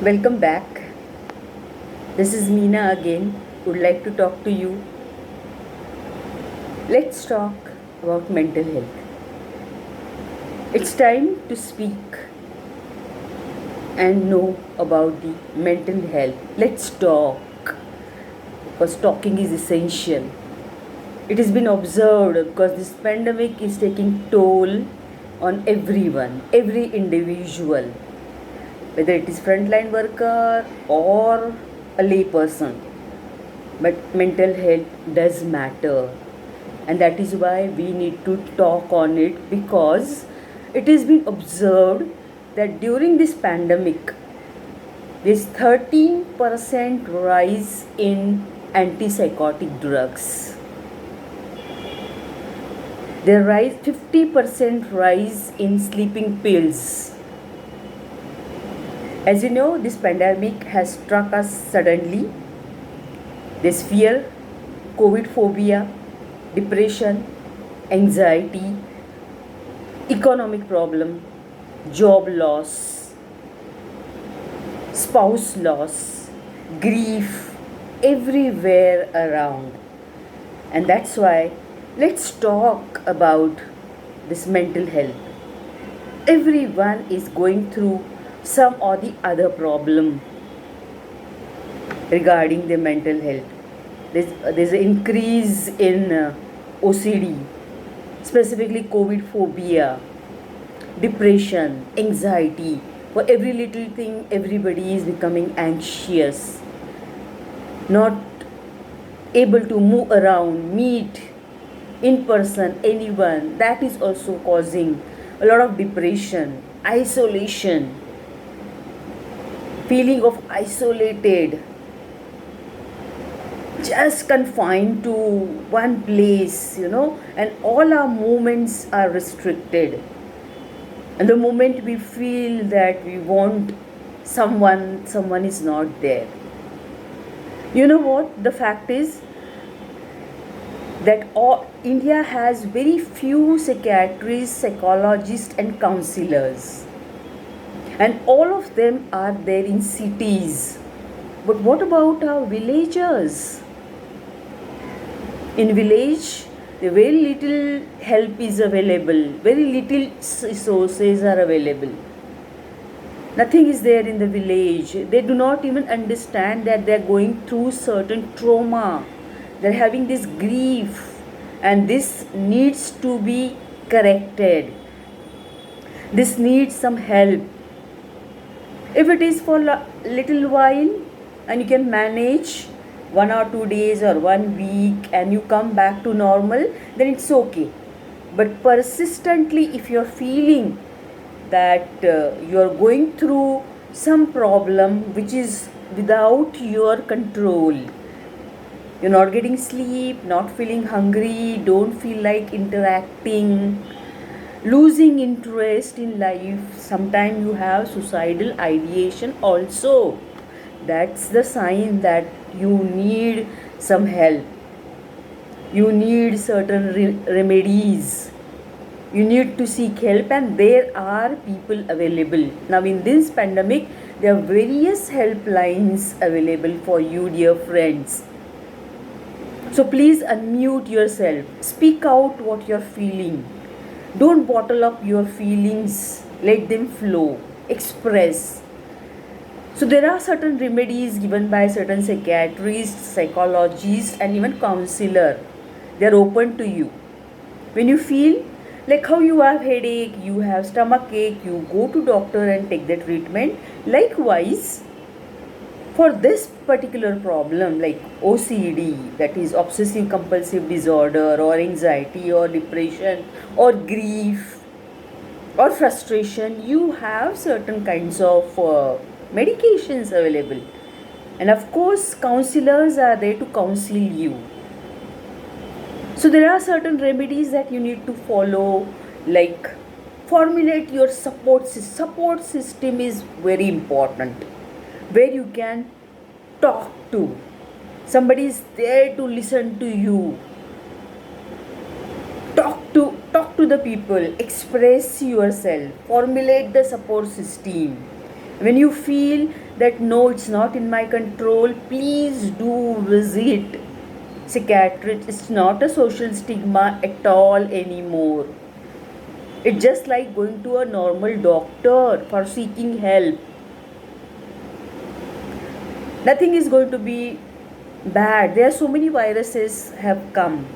Welcome back. This is Meena again. Would like to talk to you. Let's talk about mental health. It's time to speak and know about the mental health. Let's talk because talking is essential. It has been observed because this pandemic is taking toll on everyone, every individual, whether it is frontline worker or a layperson. But mental health does matter, and that is why we need to talk on it, because it has been observed that during this pandemic there's 13% rise in antipsychotic drugs. There rise 50% rise in sleeping pills. As you know, this pandemic has struck us suddenly. There's fear, COVID phobia, depression, anxiety, economic problem, job loss, spouse loss, grief, everywhere around. And that's why let's talk about this mental health. Everyone is going through some or the other problem regarding their mental health. There's an increase in OCD, specifically COVID phobia, depression, anxiety. For every little thing, everybody is becoming anxious, not able to move around, meet in person anyone. That is also causing a lot of depression, isolation, feeling of isolated, just confined to one place, and all our movements are restricted. And the moment we feel that we want someone is not there. You know what? The fact is that India has very few psychiatrists, psychologists, and counselors. And all of them are there in cities. But what about our villagers? In village, very little help is available, very little resources are available. Nothing is there in the village. They do not even understand that they are going through certain trauma. They are having this grief, and this needs to be corrected. This needs some help. If it is for little while and you can manage 1 or 2 days or 1 week and you come back to normal, then it's okay. But persistently, if you're feeling that you're going through some problem which is without your control, you're not getting sleep, not feeling hungry, don't feel like interacting, losing interest in life, sometimes you have suicidal ideation also, that's the sign that you need some help. You need certain remedies. You need to seek help, and there are people available. Now in this pandemic, there are various helplines available for you, dear friends. So please unmute yourself. Speak out what you're feeling. Don't bottle up your feelings. Let them flow. Express. So there are certain remedies given by certain psychiatrists, psychologists, and even counselor. They are open to you. When you feel like how you have headache, you have stomach ache, you go to doctor and take the treatment. Likewise, for this particular problem like OCD, that is obsessive compulsive disorder, or anxiety or depression or grief or frustration, you have certain kinds of medications available, and of course counselors are there to counsel you. So there are certain remedies that you need to follow, like formulate your support system is very important, where you can talk to somebody, is there to listen to you. Talk to the people, express yourself, formulate the support system. When you feel that no, it's not in my control, please do visit psychiatrist. It's not a social stigma at all anymore. It's just like going to a normal doctor for seeking help. Nothing is going to be bad. There are so many viruses have come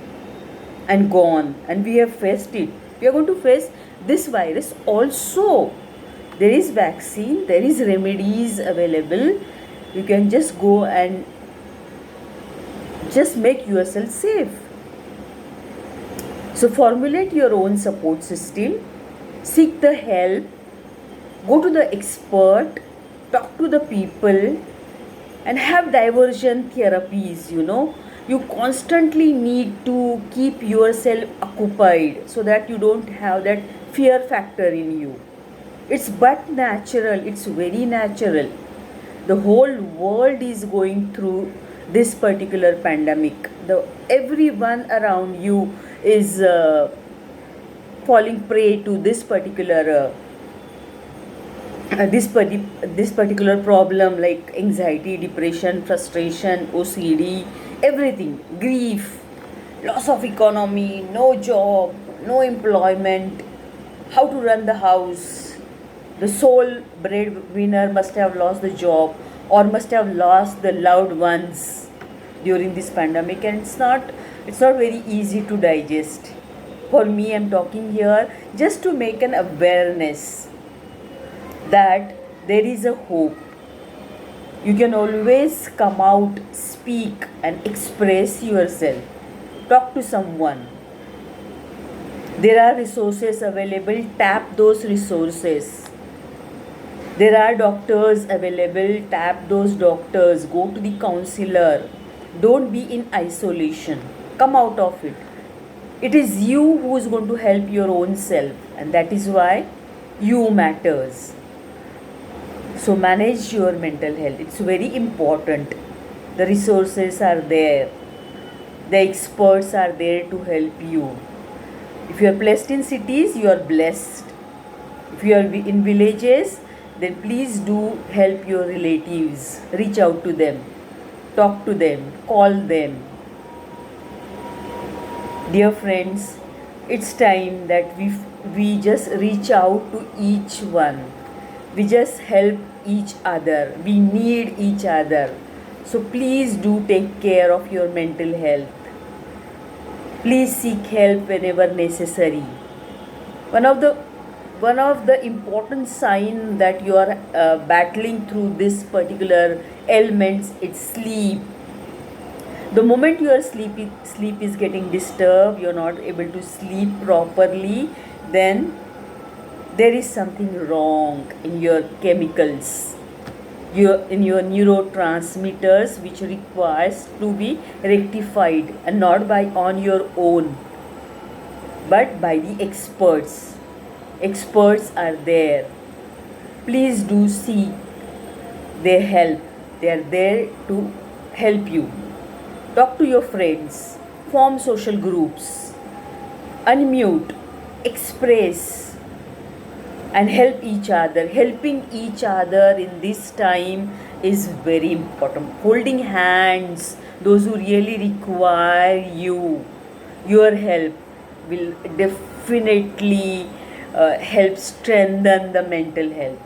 and gone, and we have faced it. We are going to face this virus also. There is vaccine, there is remedies available. You can just go and just make yourself safe. So formulate your own support system, seek the help, go to the expert, talk to the people, and have diversion therapies. You constantly need to keep yourself occupied so that you don't have that fear factor in you. It's but natural, it's very natural. The whole world is going through this particular pandemic. Everyone around you is falling prey to this particular this particular problem, like anxiety, depression, frustration, OCD, everything, grief, loss of economy, no job, no employment, how to run the house. The sole breadwinner must have lost the job or must have lost the loved ones during this pandemic, and it's not very easy to digest. For me, I'm talking here just to make an awareness that there is a hope. You can always come out, speak, and express yourself. Talk to someone. There are resources available, tap those resources. There are doctors available, tap those doctors. Go to the counselor. Don't be in isolation. Come out of it. It is you who is going to help your own self, and that is why you matters. So manage your mental health. It's very important. The resources are there. The experts are there to help you. If you are blessed in cities, you are blessed. If you are in villages, then please do help your relatives. Reach out to them. Talk to them. Call them. Dear friends, it's time that we just reach out to each one. We just help each other. We need each other. So please do take care of your mental health. Please seek help whenever necessary. One of the important sign that you are battling through this particular ailments, it's sleep. The moment your sleep is getting disturbed, you're not able to sleep properly, then there is something wrong in your chemicals, in your neurotransmitters, which requires to be rectified, and not by on your own, but by the experts. Experts are there. Please do seek their help. They are there to help you. Talk to your friends. Form social groups. Unmute. Express. And help each other. Helping each other in this time is very important. Holding hands, those who really require your help, will definitely help strengthen the mental health.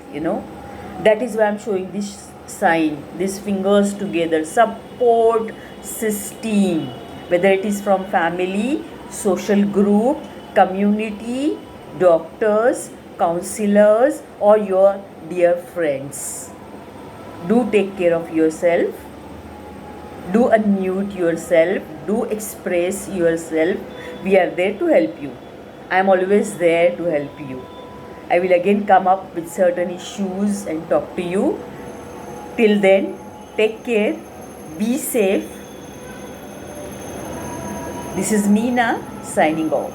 That is why I'm showing this sign, these fingers together. Support system, whether it is from family, social group, community, doctors, counselors, or your dear friends. Do take care of yourself. Do unmute yourself. Do express yourself. We are there to help you. I am always there to help you. I will again come up with certain issues and talk to you. Till then, take care. Be safe. This is Meena signing off.